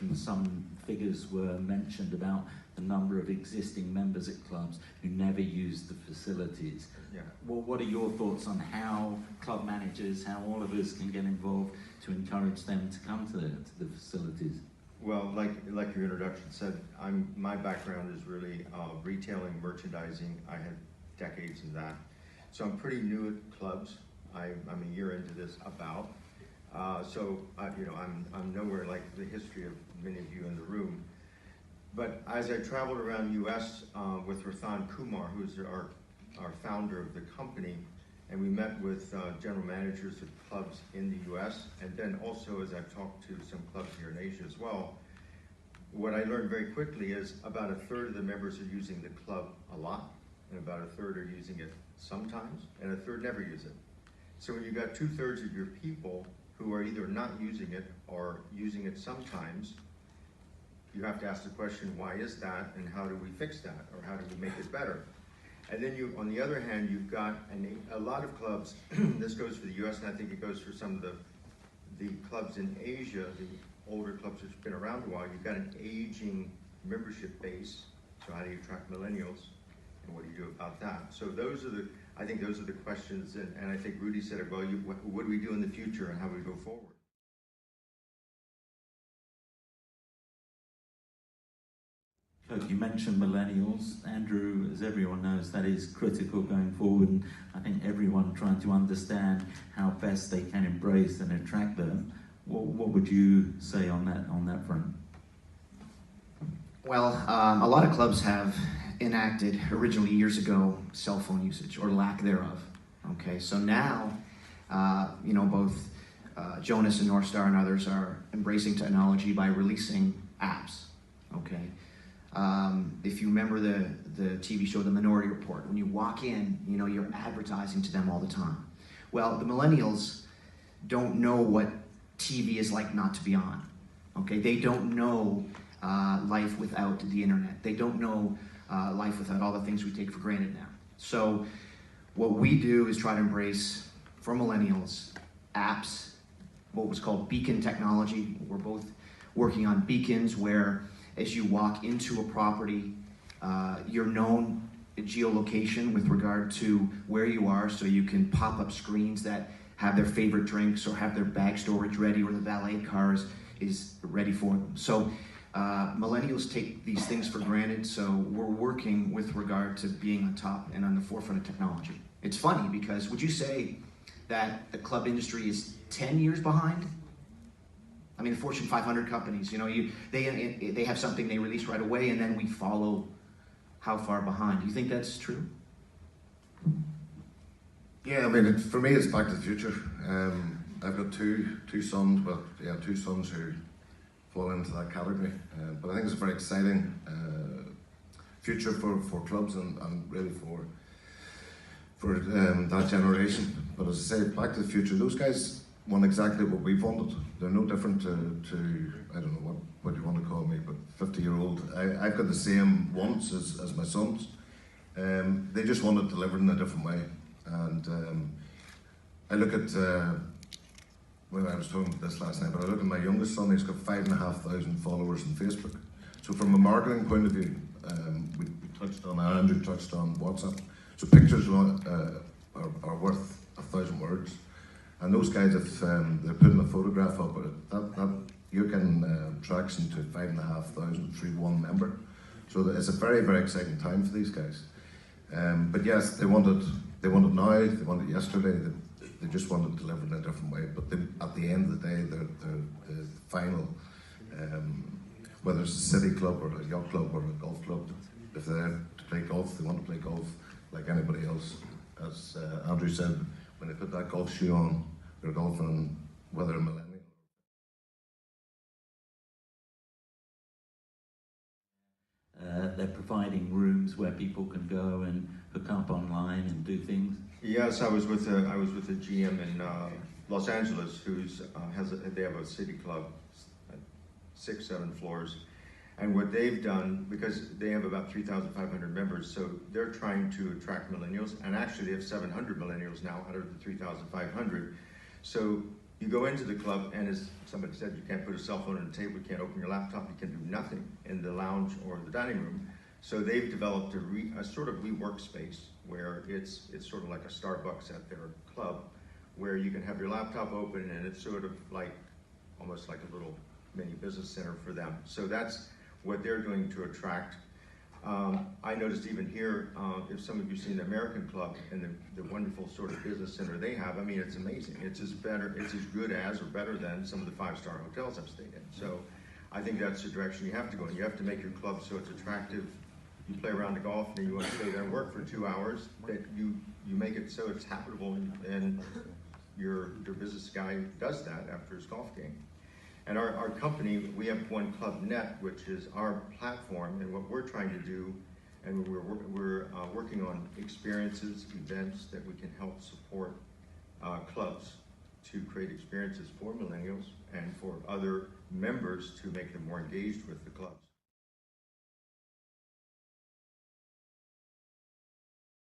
introduction, some figures were mentioned about the number of existing members at clubs who never use the facilities. Yeah. Well, what are your thoughts on how club managers, how all of us can get involved to encourage them to come to the facilities? Well, like your introduction said, my background is really retailing, merchandising. I had decades in that. So I'm pretty new at clubs. I'm a year into this about. I'm nowhere like the history of many of you in the room. But as I traveled around the U.S. With Rathan Kumar, who's our founder of the company, and we met with general managers of clubs in the U.S., and then also as I've talked to some clubs here in Asia as well, what I learned very quickly is about a third of the members are using the club a lot, and about a third are using it sometimes, and a third never use it. So when you've got 2/3 of your people who are either not using it or using it sometimes, you have to ask the question, why is that, and how do we fix that, or how do we make it better? And then on the other hand, you've got a lot of clubs, this goes for the US, and I think it goes for some of the clubs in Asia, the older clubs which have been around a while. You've got an aging membership base, so how do you attract millennials, and what do you do about that? So I think those are the questions, and I think Rudy said it well, what do we do in the future and how do we go forward? You mentioned millennials. Andrew, as everyone knows, that is critical going forward, and I think everyone trying to understand how best they can embrace and attract them. What would you say on that front? Well, a lot of clubs have enacted originally years ago cell phone usage or lack thereof. Okay, so now, both Jonas and North Star and others are embracing technology by releasing apps. Okay. If you remember the TV show The Minority Report, when you walk in, you're advertising to them all the time. Well, the millennials don't know what TV is like not to be on. Okay, they don't know life without the internet. They don't know life without all the things we take for granted now. So what we do is try to embrace, for millennials, apps, what was called beacon technology. We're both working on beacons where as you walk into a property, you're known geolocation with regard to where you are, so you can pop up screens that have their favorite drinks or have their bag storage ready, or the valet cars is ready for them. So millennials take these things for granted, so we're working with regard to being on top and on the forefront of technology. It's funny because would you say that the club industry is 10 years behind? I mean, the Fortune 500 companies, they have something they release right away, and then we follow how far behind. Do you think that's true? Yeah, I mean, for me, it's back to the future. I've got two sons, two sons who fall into that category. But I think it's a very exciting future for clubs and really for that generation. But as I say, back to the future, those guys want exactly what we've wanted. They're no different to I don't know what you want to call me, but 50-year-old. I've got the same wants as my sons. They just want it delivered in a different way. And I look at, well, I was talking about this last night, but I look at my youngest son. He's got 5,500 followers on Facebook. So from a marketing point of view, we touched on, Andrew touched on WhatsApp. So pictures are worth 1,000 words. And those guys, if they're putting a photograph up, you're getting traction to 5,500 through one member. So it's a very, very exciting time for these guys. But yes, they want it now, they want it yesterday, they just want it delivered in a different way. But at the end of the day, they're the final, whether it's a city club or a yacht club or a golf club, if they're there to play golf, they want to play golf like anybody else. As Andrew said, when they put that golf shoe on, they're golfing, whether a millennial. They're providing rooms where people can go and hook up online and do things. Yes, I was with a GM in Los Angeles who's they have a city club, 6-7 floors, and what they've done, because they have about 3,500 members, so they're trying to attract millennials, and actually they have 700 millennials now out of the 3,500. So You go into the club, and as somebody said, you can't put a cell phone on the table, you can't open your laptop, you can do nothing in the lounge or the dining room. So they've developed a sort of WeWork space where it's sort of like a Starbucks at their club, where you can have your laptop open, and it's sort of like, almost like a little mini business center for them. So that's what they're doing to attract. I noticed even here, if some of you seen the American Club and the wonderful sort of business center they have, I mean, it's amazing. It's as good as or better than some of the 5-star hotels I've stayed in. So I think that's the direction you have to go in. You have to make your club so it's attractive. You play around the golf and you want to stay there and work for 2 hours, that you make it so it's habitable, and your business guy does that after his golf game. And our company, we have one Club Net, which is our platform, and what we're trying to do, and we're working on experiences, events that we can help support clubs to create experiences for millennials and for other members to make them more engaged with the clubs.